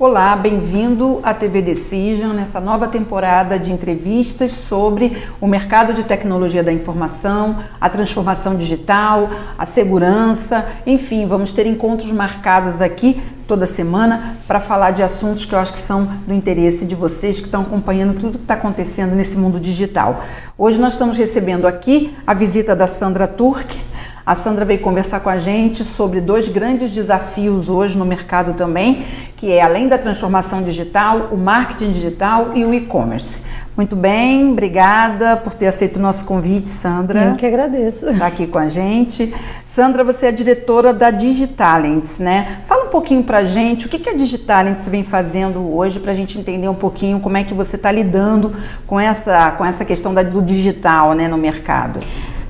Olá, bem-vindo à TV Decision, nessa nova temporada de entrevistas sobre o mercado de tecnologia da informação, a transformação digital, a segurança, enfim, vamos ter encontros marcados aqui toda semana para falar de assuntos que eu acho que são do interesse de vocês que estão acompanhando tudo que está acontecendo nesse mundo digital. Hoje nós estamos recebendo aqui a visita da Sandra Turk. A Sandra veio conversar com a gente sobre dois grandes desafios hoje no mercado também, que é, além da transformação digital, o marketing digital e o e-commerce. Muito bem, obrigada por ter aceito o nosso convite, Sandra. Eu que agradeço. Está aqui com a gente. Sandra, você é diretora da Digitalents, né? Fala um pouquinho para a gente o que a Digitalents vem fazendo hoje, para a gente entender um pouquinho como é que você está lidando com essa questão do digital, né, no mercado.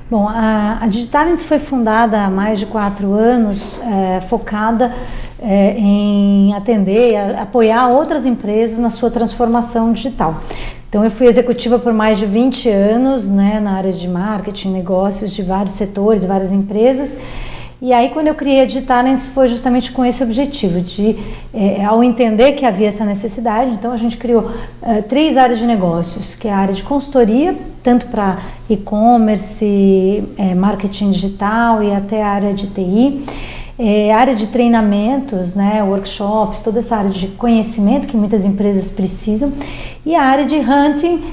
Bom, a Digitalents foi fundada há mais de 4 anos, focada em atender, apoiar outras empresas na sua transformação digital. Então, eu fui executiva por mais de 20 anos, né, na área de marketing, negócios de vários setores, várias empresas. E aí, quando eu criei a Digitalents, foi justamente com esse objetivo de, ao entender que havia essa necessidade, então a gente criou 3 áreas de negócios, que é a área de consultoria, tanto para e-commerce, marketing digital e até a área de TI, área de treinamentos, né, workshops, toda essa área de conhecimento que muitas empresas precisam, e a área de hunting,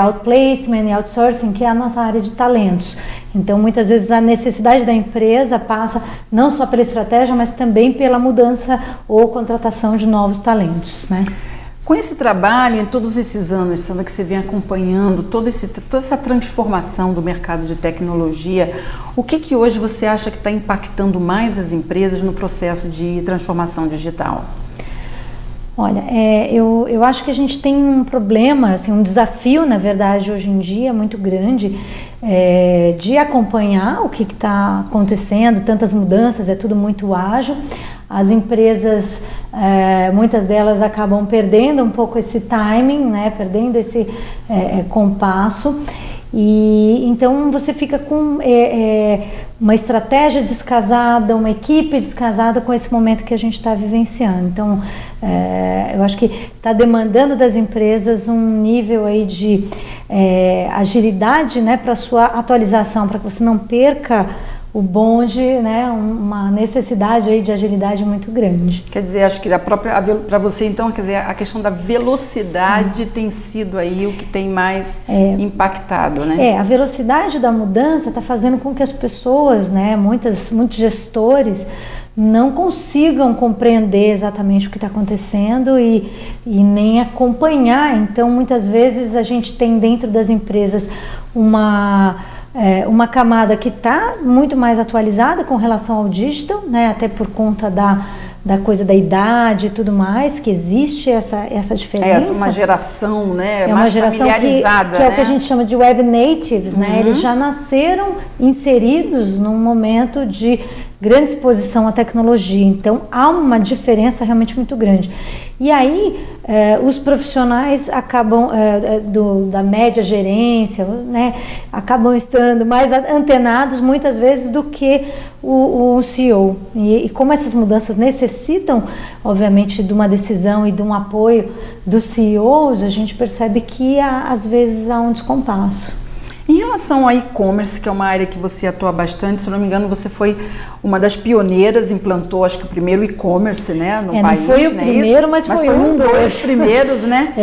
outplacement e outsourcing, que é a nossa área de talentos. Então, muitas vezes a necessidade da empresa passa não só pela estratégia, mas também pela mudança ou contratação de novos talentos, né? Com esse trabalho, em todos esses anos, Sandra, que você vem acompanhando toda essa transformação do mercado de tecnologia, o que hoje você acha que está impactando mais as empresas no processo de transformação digital? Olha, eu acho que a gente tem um problema, assim, um desafio, na verdade, hoje em dia, muito grande, de acompanhar o que está acontecendo, tantas mudanças, é tudo muito ágil. As empresas, muitas delas acabam perdendo um pouco esse timing, né, perdendo esse compasso. E então você fica com uma estratégia descasada, uma equipe descasada com esse momento que a gente está vivenciando. Então, eu acho que está demandando das empresas um nível aí de agilidade, né, para sua atualização, para que você não perca o bonde, né, uma necessidade aí de agilidade muito grande. Quer dizer, acho que para você então, quer dizer, a questão da velocidade Sim. tem sido aí o que tem mais impactado, né? A velocidade da mudança está fazendo com que as pessoas, né, muitos gestores não consigam compreender exatamente o que está acontecendo e nem acompanhar. Então, muitas vezes a gente tem dentro das empresas uma camada que está muito mais atualizada com relação ao digital, né, até por conta da coisa da idade e tudo mais, que existe essa diferença. Uma geração, né, mais uma geração familiarizada, que é né? o que a gente chama de web natives, né? Eles já nasceram inseridos num momento de grande exposição à tecnologia, então há uma diferença realmente muito grande. E aí os profissionais acabam da média gerência, né, acabam estando mais antenados muitas vezes do que o CEO. E como essas mudanças necessitam, obviamente, de uma decisão e de um apoio dos CEOs, a gente percebe que às vezes há um descompasso. Em relação ao e-commerce, que é uma área que você atua bastante, se não me engano, você foi uma das pioneiras, implantou, acho que o primeiro e-commerce, né, no país. Não foi o primeiro, mas foi um dos primeiros, né?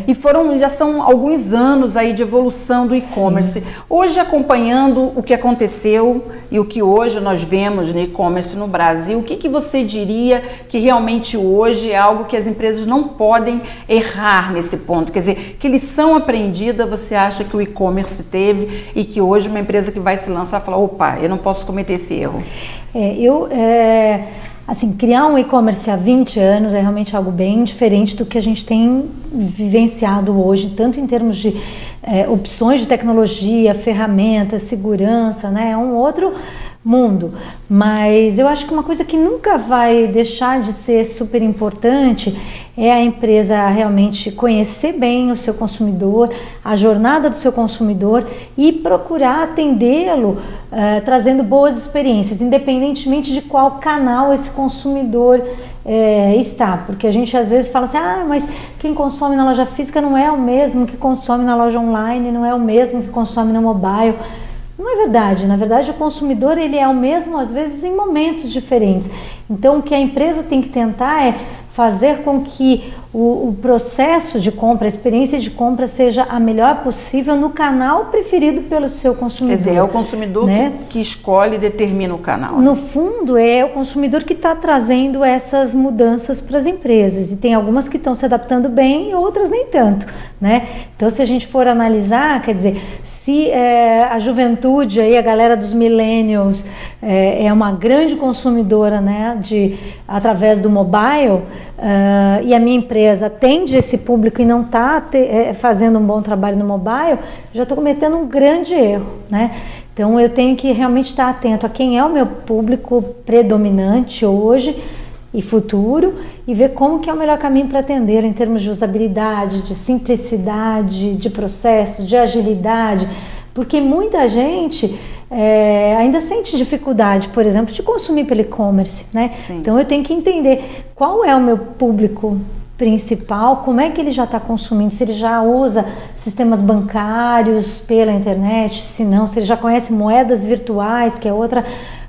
E já são alguns anos aí de evolução do e-commerce. Sim. Hoje, acompanhando o que aconteceu e o que hoje nós vemos no e-commerce no Brasil, o que você diria que realmente hoje é algo que as empresas não podem errar nesse ponto? Quer dizer, que lição aprendida você acha que o e-commerce teve e que hoje uma empresa que vai se lançar fala, opa, eu não posso cometer esse erro? Assim, criar um e-commerce há 20 anos é realmente algo bem diferente do que a gente tem vivenciado hoje, tanto em termos de opções de tecnologia, ferramentas, segurança, né? É um outro mundo, mas eu acho que uma coisa que nunca vai deixar de ser super importante é a empresa realmente conhecer bem o seu consumidor, a jornada do seu consumidor e procurar atendê-lo, trazendo boas experiências, independentemente de qual canal esse consumidor está, porque a gente às vezes fala assim, mas quem consome na loja física não é o mesmo que consome na loja online, não é o mesmo que consome no mobile. Não é verdade, na verdade o consumidor ele é o mesmo às vezes em momentos diferentes. Então o que a empresa tem que tentar é fazer com que o processo de compra, a experiência de compra seja a melhor possível no canal preferido pelo seu consumidor. Quer dizer, é o consumidor, né, que escolhe e determina o canal. No fundo, é o consumidor que está trazendo essas mudanças para as empresas. E tem algumas que estão se adaptando bem e outras nem tanto, né? Então, se a gente for analisar, quer dizer, se a juventude, aí, a galera dos millennials, é uma grande consumidora, né, através do mobile, e a minha empresa atende esse público e não está fazendo um bom trabalho no mobile, já estou cometendo um grande erro, né? Então eu tenho que realmente estar atento a quem é o meu público predominante hoje e futuro e ver como que é o melhor caminho para atender em termos de usabilidade, de simplicidade, de processo, de agilidade, porque muita gente ainda sente dificuldade, por exemplo, de consumir pelo e-commerce, né? Sim. Então eu tenho que entender qual é o meu público principal, como é que ele já está consumindo, se ele já usa sistemas bancários pela internet, se não, se ele já conhece moedas virtuais, que é outra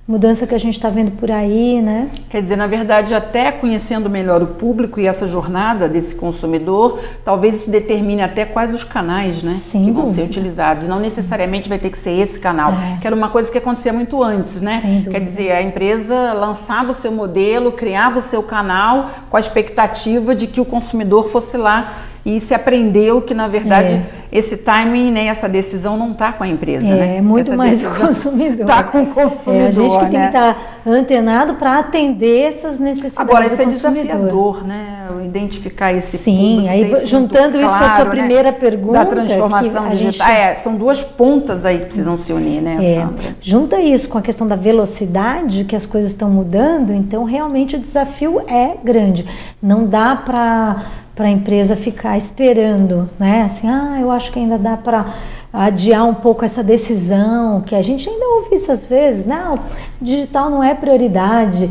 mudança que a gente está vendo por aí, né? Quer dizer, na verdade, até conhecendo melhor o público e essa jornada desse consumidor, talvez isso determine até quais os canais, né, que vão ser utilizados. Não necessariamente vai ter que ser esse canal, que era uma coisa que acontecia muito antes, né? Quer dizer, a empresa lançava o seu modelo, criava o seu canal com a expectativa de que o consumidor fosse lá. E se aprendeu que, na verdade, esse timing, né, essa decisão não está com a empresa, né? É muito essa mais o consumidor. Está com o consumidor, a gente que tem que estar antenado para atender essas necessidades. Agora, isso é desafiador, né? Identificar esse público. Sim, aí juntando isso com a sua primeira pergunta. Da transformação digital. São duas pontas aí que precisam se unir, né, Sandra? Junta isso com a questão da velocidade que as coisas estão mudando, então realmente o desafio é grande. Não dá para a empresa ficar esperando, né? Assim, eu acho que ainda dá para adiar um pouco essa decisão, que a gente ainda ouve isso às vezes, não, digital não é prioridade.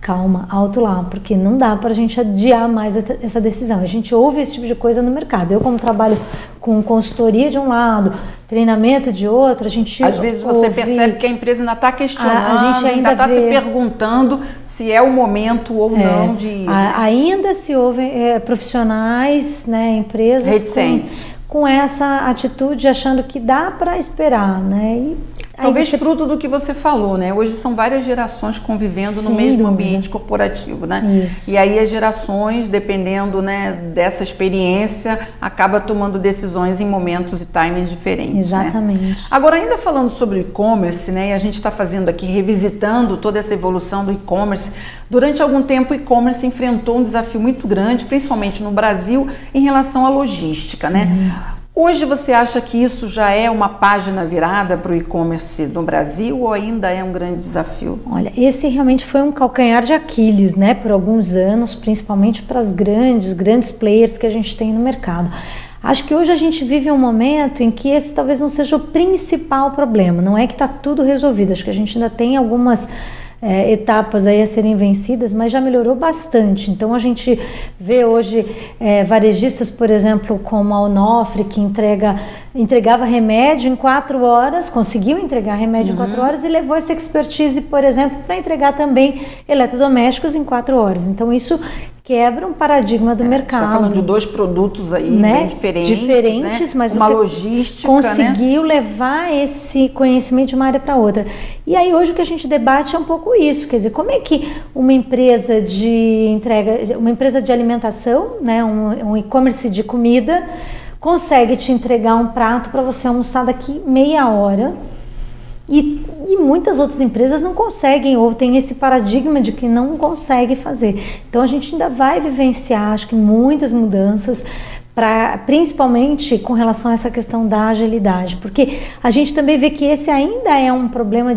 Calma, alto lá, porque não dá para a gente adiar mais essa decisão. A gente ouve esse tipo de coisa no mercado. Eu, como trabalho com consultoria de um lado, treinamento de outro, a gente às vezes você percebe que a empresa ainda está questionando, a gente ainda está se perguntando se é o momento ou não de ir. Ainda se ouvem profissionais, né, empresas reticentes com essa atitude, achando que dá para esperar, né? E talvez fruto do que você falou, né? Hoje são várias gerações convivendo no mesmo ambiente corporativo, né? Isso. E aí as gerações, dependendo, né, dessa experiência, acaba tomando decisões em momentos e timings diferentes. Exatamente. Né? Agora, ainda falando sobre o e-commerce, né? E a gente está fazendo aqui, revisitando toda essa evolução do e-commerce. Durante algum tempo, o e-commerce enfrentou um desafio muito grande, principalmente no Brasil, em relação à logística, né? Hoje você acha que isso já é uma página virada para o e-commerce no Brasil ou ainda é um grande desafio? Olha, esse realmente foi um calcanhar de Aquiles, né, por alguns anos, principalmente para as grandes players que a gente tem no mercado. Acho que hoje a gente vive um momento em que esse talvez não seja o principal problema, não é que está tudo resolvido, acho que a gente ainda tem algumas etapas aí a serem vencidas, mas já melhorou bastante. Então a gente vê hoje varejistas, por exemplo, como a Onofre, que entregava remédio em 4 horas, conseguiu entregar remédio em 4 horas e levou essa expertise, por exemplo, para entregar também eletrodomésticos em 4 horas. Então isso quebra um paradigma do mercado. Você está falando de 2 produtos aí, né? Bem diferentes, né? Mas uma você logística, conseguiu levar esse conhecimento de uma área para outra. E aí hoje o que a gente debate é um pouco isso, quer dizer, como é que uma empresa de entrega, uma empresa de alimentação, né, um e-commerce de comida, consegue te entregar um prato para você almoçar daqui meia hora. E muitas outras empresas não conseguem, ou tem esse paradigma de que não consegue fazer. Então a gente ainda vai vivenciar, acho que muitas mudanças, principalmente com relação a essa questão da agilidade, porque a gente também vê que esse ainda é um problema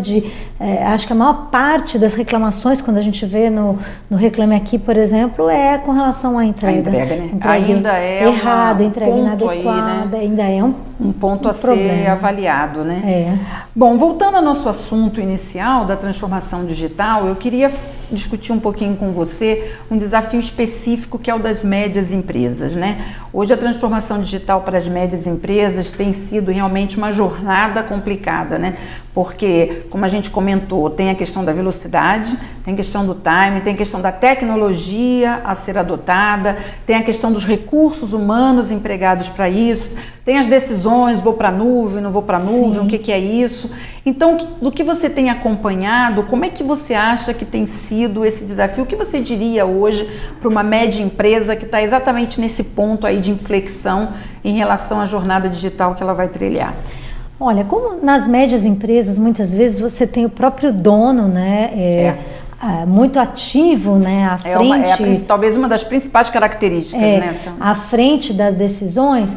acho que a maior parte das reclamações, quando a gente vê no Reclame Aqui, por exemplo, é com relação à entrega. A entrega, né? Ainda é errada, entrega inadequada, aí, né? ainda é um ponto a ser avaliado, né? É. Bom, voltando ao nosso assunto inicial da transformação digital, eu queria discutir um pouquinho com você um desafio específico que é o das médias empresas, né? Hoje a transformação digital para as médias empresas tem sido realmente uma jornada complicada, né? Porque, como a gente comentou, tem a questão da velocidade, tem a questão do time, tem a questão da tecnologia a ser adotada, tem a questão dos recursos humanos empregados para isso, tem as decisões, vou para a nuvem, não vou para a nuvem, o que é isso? Então, do que você tem acompanhado, como é que você acha que tem sido esse desafio? O que você diria hoje para uma média empresa que está exatamente nesse ponto aí de inflexão em relação à jornada digital que ela vai trilhar? Olha, como nas médias empresas, muitas vezes você tem o próprio dono, né? Muito ativo, né? À frente. Talvez uma das principais características, né? À frente das decisões.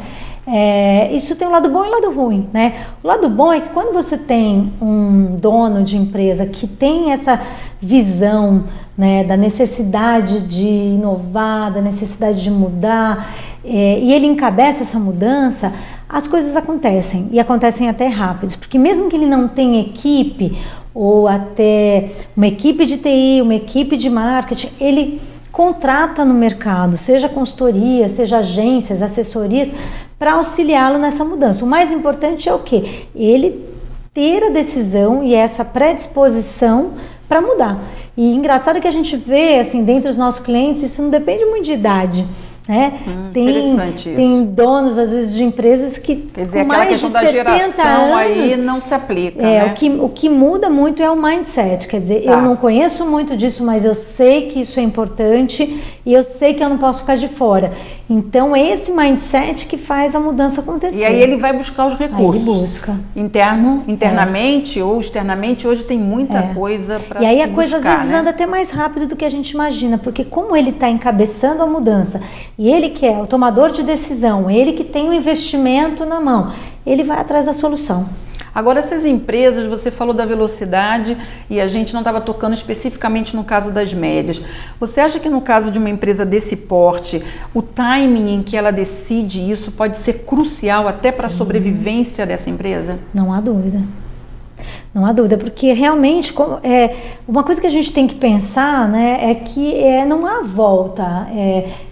Isso tem um lado bom e um lado ruim, né? O lado bom é que quando você tem um dono de empresa que tem essa visão, né, da necessidade de inovar, da necessidade de mudar, e ele encabeça essa mudança, as coisas acontecem, e acontecem até rápidos, porque mesmo que ele não tenha equipe, ou até uma equipe de TI, uma equipe de marketing, ele contrata no mercado, seja consultoria, seja agências, assessorias, para auxiliá-lo nessa mudança. O mais importante é o quê? Ele ter a decisão e essa predisposição para mudar. E engraçado que a gente vê, assim, dentre os nossos clientes, isso não depende muito de idade, né? Interessante isso. Tem donos, às vezes, de empresas que, quer dizer, com mais de 70 da geração anos, aí não se aplica, né? O que muda muito é o mindset, quer dizer, eu não conheço muito disso, mas eu sei que isso é importante e eu sei que eu não posso ficar de fora. Então, é esse mindset que faz a mudança acontecer. E aí ele vai buscar os recursos. Aí ele busca. Internamente ou externamente, hoje tem muita coisa para se buscar. E aí a coisa às vezes anda até mais rápido do que a gente imagina, porque como ele está encabeçando a mudança, e ele que é o tomador de decisão, ele que tem o investimento na mão, ele vai atrás da solução. Agora, essas empresas, você falou da velocidade e a gente não estava tocando especificamente no caso das médias. Você acha que no caso de uma empresa desse porte, o timing em que ela decide isso pode ser crucial até para a sobrevivência dessa empresa? Não há dúvida. Não há dúvida, porque realmente uma coisa que a gente tem que pensar, né, é que não há volta.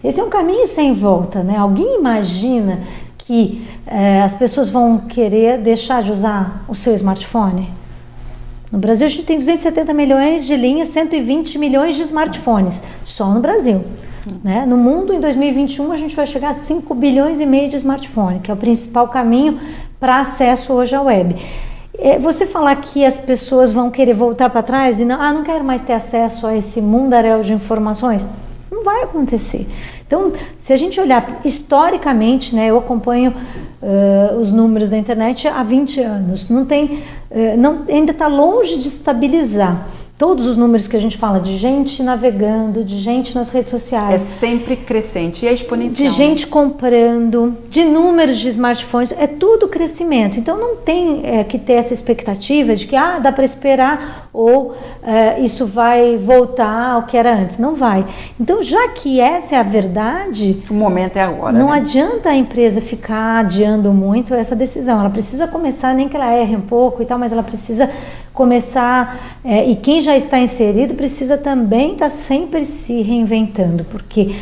Esse é um caminho sem volta, né? Alguém imagina que as pessoas vão querer deixar de usar o seu smartphone? No Brasil a gente tem 270 milhões de linhas, 120 milhões de smartphones, só no Brasil. Né? No mundo, em 2021, a gente vai chegar a 5 bilhões e meio de smartphone, que é o principal caminho para acesso hoje à web. Você falar que as pessoas vão querer voltar para trás e não quero mais ter acesso a esse mundaréu de informações, não vai acontecer. Então, se a gente olhar historicamente, né, eu acompanho os números da internet há 20 anos, ainda está longe de estabilizar. Todos os números que a gente fala de gente navegando, de gente nas redes sociais. É sempre crescente e é exponencial. De gente comprando, de números de smartphones, é tudo crescimento. Então não tem que ter essa expectativa de que dá para esperar ou isso vai voltar ao que era antes. Não vai. Então, já que essa é a verdade... O momento é agora. Não adianta a empresa ficar adiando muito essa decisão. Ela precisa começar, nem que ela erre um pouco e tal, mas ela precisa começar, e quem já está inserido precisa também estar sempre se reinventando, porque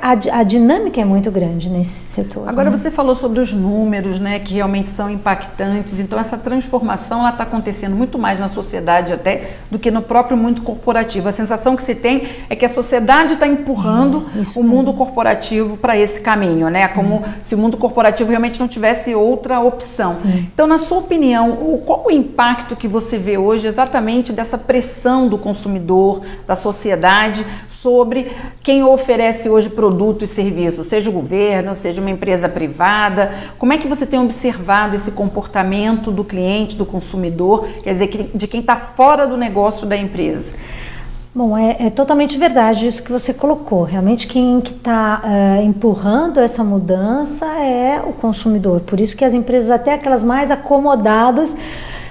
a dinâmica é muito grande nesse setor. Agora, você falou sobre os números, né, que realmente são impactantes, então essa transformação está acontecendo muito mais na sociedade até do que no próprio mundo corporativo. A sensação que se tem é que a sociedade está empurrando o mundo corporativo para esse caminho, né? Como se o mundo corporativo realmente não tivesse outra opção. Sim. Então, na sua opinião, qual o impacto que você vê hoje exatamente dessa pressão do consumidor, da sociedade, sobre quem oferece hoje produtos e serviços, seja o governo, seja uma empresa privada? Como é que você tem observado esse comportamento do cliente, do consumidor, quer dizer, de quem está fora do negócio da empresa? Bom, é totalmente verdade isso que você colocou. Realmente quem está empurrando essa mudança é o consumidor. Por isso que as empresas, até aquelas mais acomodadas,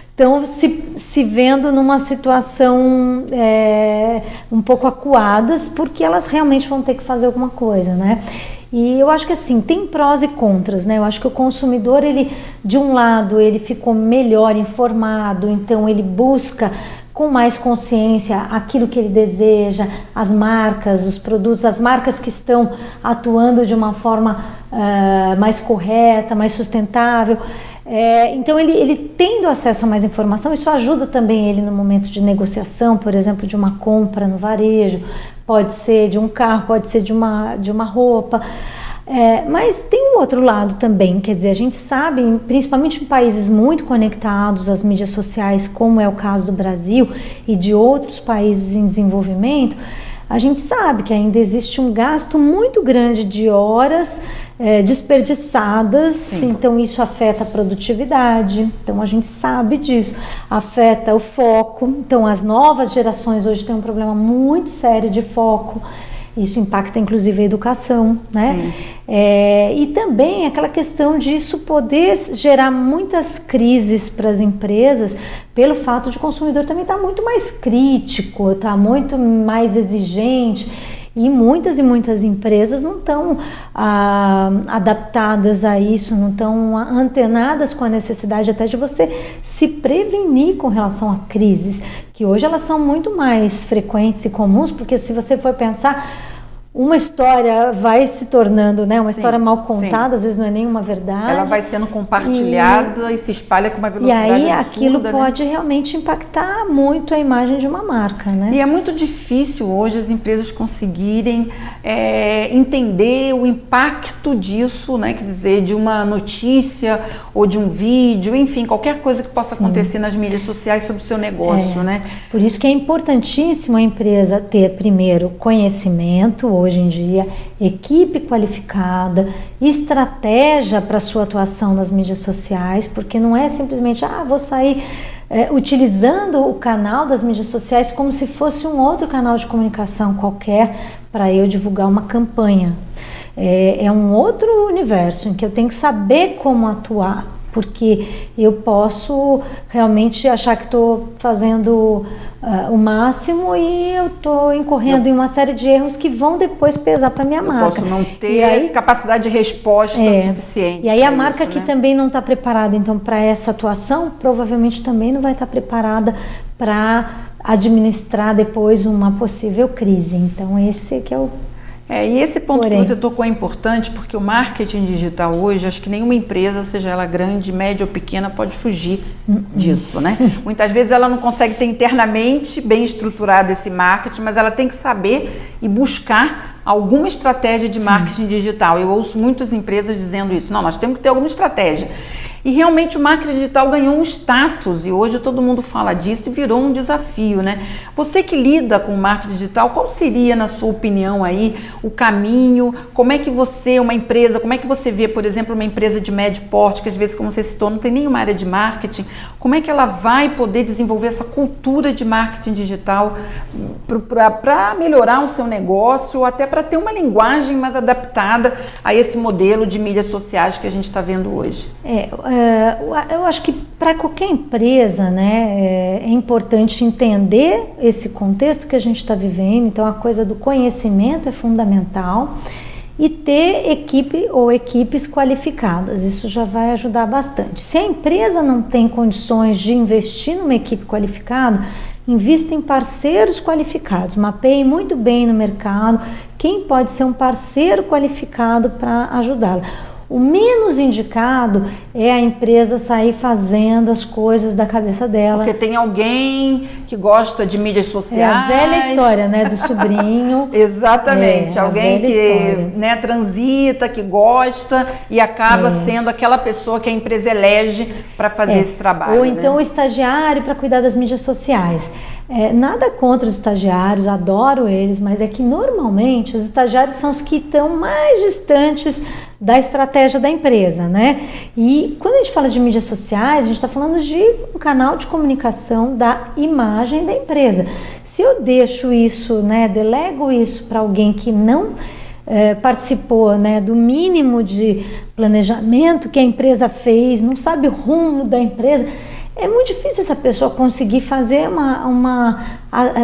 estão se vendo numa situação um pouco acuadas, porque elas realmente vão ter que fazer alguma coisa, né? E eu acho que assim, tem prós e contras, né? Eu acho que o consumidor, ele, de um lado, ele ficou melhor informado, então ele busca com mais consciência aquilo que ele deseja, as marcas, os produtos, as marcas que estão atuando de uma forma mais correta, mais sustentável. Então ele tendo acesso a mais informação, isso ajuda também ele no momento de negociação, por exemplo, de uma compra no varejo, pode ser de um carro, pode ser de uma roupa. Mas tem um outro lado também, quer dizer, a gente sabe, principalmente em países muito conectados às mídias sociais, como é o caso do Brasil e de outros países em desenvolvimento, a gente sabe que ainda existe um gasto muito grande de horas desperdiçadas. Sim. Então isso afeta a produtividade, então a gente sabe disso, afeta o foco. Então as novas gerações hoje têm um problema muito sério de foco. Isso impacta inclusive a educação, né? E também aquela questão disso poder gerar muitas crises para as empresas, pelo fato de o consumidor também estar muito mais crítico, estar muito mais exigente. E muitas empresas não estão adaptadas a isso, não estão antenadas com a necessidade até de você se prevenir com relação a crises, que hoje elas são muito mais frequentes e comuns, porque se você for pensar, uma história vai se tornando, né, uma história mal contada, às vezes não é nenhuma verdade. Ela vai sendo compartilhada e se espalha com uma velocidade absurda. E aí aquilo pode realmente impactar muito a imagem de uma marca, né? E é muito difícil hoje as empresas conseguirem entender o impacto disso, né? Quer dizer, de uma notícia ou de um vídeo, enfim, qualquer coisa que possa acontecer nas mídias sociais sobre o seu negócio, né? Por isso que é importantíssimo a empresa ter primeiro conhecimento, hoje em dia, equipe qualificada, estratégia para sua atuação nas mídias sociais, porque não é simplesmente, vou sair utilizando o canal das mídias sociais como se fosse um outro canal de comunicação qualquer para eu divulgar uma campanha. É um outro universo em que eu tenho que saber como atuar, porque eu posso realmente achar que estou fazendo o máximo e eu estou incorrendo em uma série de erros que vão depois pesar para minha marca. Eu posso não ter capacidade de resposta suficiente. E aí a marca que também não está preparada então para essa atuação, provavelmente também não vai estar preparada para administrar depois uma possível crise. Então esse que é o... E esse ponto que você tocou é importante, porque o marketing digital hoje, acho que nenhuma empresa, seja ela grande, média ou pequena, pode fugir disso, né? Muitas vezes ela não consegue ter internamente bem estruturado esse marketing, mas ela tem que saber e buscar alguma estratégia de marketing digital. Eu ouço muitas empresas dizendo isso. Não, nós temos que ter alguma estratégia. E realmente o marketing digital ganhou um status e hoje todo mundo fala disso e virou um desafio, né? Você que lida com o marketing digital, qual seria, na sua opinião aí, o caminho? Como é que você, uma empresa, como é que você vê, por exemplo, uma empresa de médio porte, que às vezes, como você citou, não tem nenhuma área de marketing, como é que ela vai poder desenvolver essa cultura de marketing digital para melhorar o seu negócio, ou até para ter uma linguagem mais adaptada a esse modelo de mídias sociais que a gente está vendo hoje? Eu acho que para qualquer empresa, né, é importante entender esse contexto que a gente está vivendo. Então a coisa do conhecimento é fundamental e ter equipe ou equipes qualificadas, isso já vai ajudar bastante. Se a empresa não tem condições de investir numa equipe qualificada, invista em parceiros qualificados, mapeie muito bem no mercado quem pode ser um parceiro qualificado para ajudá-la. O menos indicado é a empresa sair fazendo as coisas da cabeça dela. Porque tem alguém que gosta de mídias sociais. É a velha história, né, do sobrinho. Exatamente, alguém que, né, transita, que gosta e acaba sendo aquela pessoa que a empresa elege para fazer esse trabalho. Ou então o estagiário para cuidar das mídias sociais. Nada contra os estagiários, adoro eles, mas é que normalmente os estagiários são os que estão mais distantes da estratégia da empresa, né? E quando a gente fala de mídias sociais, a gente está falando de um canal de comunicação da imagem da empresa. Se eu deixo isso, né, delego isso para alguém que não participou, né, do mínimo de planejamento que a empresa fez, não sabe o rumo da empresa, é muito difícil essa pessoa conseguir fazer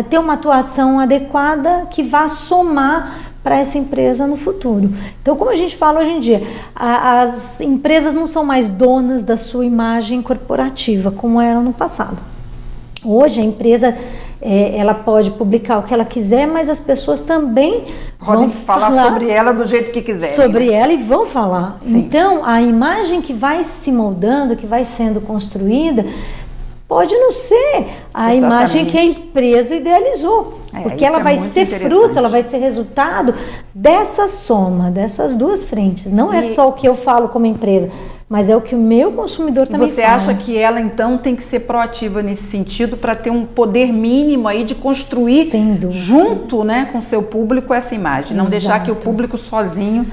ter uma atuação adequada que vá somar para essa empresa no futuro. Então, como a gente fala hoje em dia, as empresas não são mais donas da sua imagem corporativa, como eram no passado. Hoje a empresa ela pode publicar o que ela quiser, mas as pessoas também podem vão falar sobre ela do jeito que quiserem. Sobre né? ela e vão falar. Sim. Então, a imagem que vai se moldando, que vai sendo construída, pode não ser a imagem que a empresa idealizou. Porque ela vai ser fruto, ela vai ser resultado dessa soma, dessas duas frentes. Não é só o que eu falo como empresa, mas é o que o meu consumidor também fala. Você acha que ela, então, tem que ser proativa nesse sentido para ter um poder mínimo aí de construir junto, né, com o seu público essa imagem? Não deixar que o público sozinho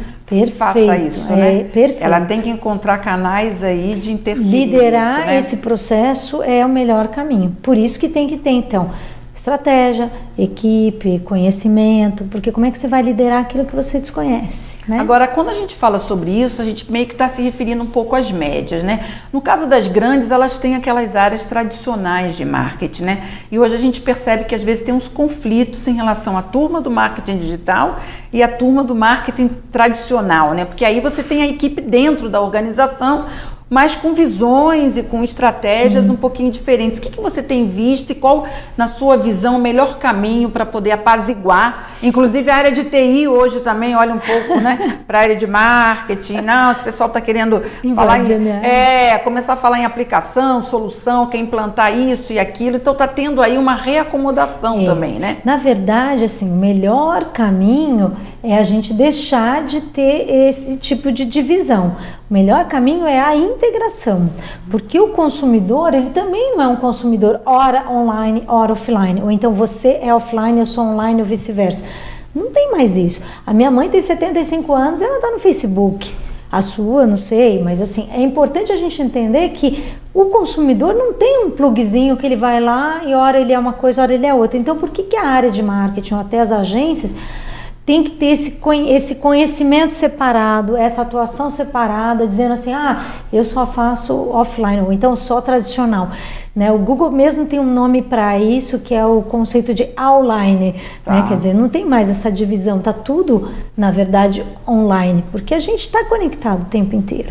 faça isso, né? Perfeito. Ela tem que encontrar canais aí de interferir. Liderar isso, né? esse processo é o melhor caminho. Por isso que tem que ter, então, estratégia, equipe, conhecimento, porque como é que você vai liderar aquilo que você desconhece? Né? Agora, quando a gente fala sobre isso, a gente meio que está se referindo um pouco às médias, né? No caso das grandes, elas têm aquelas áreas tradicionais de marketing, né? E hoje a gente percebe que às vezes tem uns conflitos em relação à turma do marketing digital e à turma do marketing tradicional, né? Porque aí você tem a equipe dentro da organização, mas com visões e com estratégias um pouquinho diferentes. O que você tem visto e qual, na sua visão, o melhor caminho para poder apaziguar? Inclusive a área de TI hoje também olha um pouco, né, para a área de marketing. Não, esse pessoal está querendo falar começar a falar em aplicação, solução, quer implantar isso e aquilo. Então está tendo aí uma reacomodação também, né? Na verdade, assim, o melhor caminho é a gente deixar de ter esse tipo de divisão. O melhor caminho é a integração, porque o consumidor, ele também não é um consumidor ora online, ora offline, ou então você é offline, eu sou online ou vice-versa. Não tem mais isso. A minha mãe tem 75 anos e ela está no Facebook. A sua, não sei, mas assim, é importante a gente entender que o consumidor não tem um plugzinho que ele vai lá e ora ele é uma coisa, ora ele é outra. Então, por que a área de marketing ou até as agências tem que ter esse conhecimento separado, essa atuação separada, dizendo assim, eu só faço offline, ou então só tradicional. Né? O Google mesmo tem um nome para isso, que é o conceito de online. Né? Quer dizer, não tem mais essa divisão, está tudo, na verdade, online, porque a gente está conectado o tempo inteiro.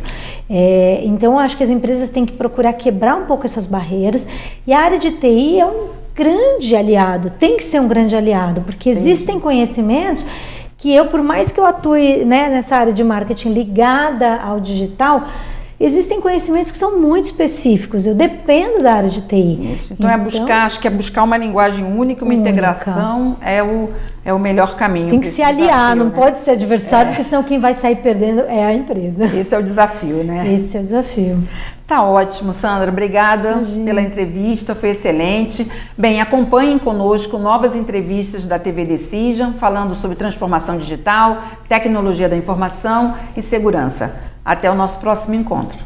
Então, eu acho que as empresas têm que procurar quebrar um pouco essas barreiras, e a área de TI é um grande aliado, tem que ser um grande aliado, porque existem conhecimentos que eu, por mais que eu atue, né, nessa área de marketing ligada ao digital, existem conhecimentos que são muito específicos, eu dependo da área de TI. Isso. Então acho que é buscar uma linguagem única, uma integração é o melhor caminho. Tem que se aliar, não pode ser adversário, porque senão quem vai sair perdendo é a empresa. Esse é o desafio, né? Esse é o desafio. Tá ótimo, Sandra. Obrigada pela entrevista, foi excelente. Bem, acompanhem conosco novas entrevistas da TV Decision, falando sobre transformação digital, tecnologia da informação e segurança. Até o nosso próximo encontro.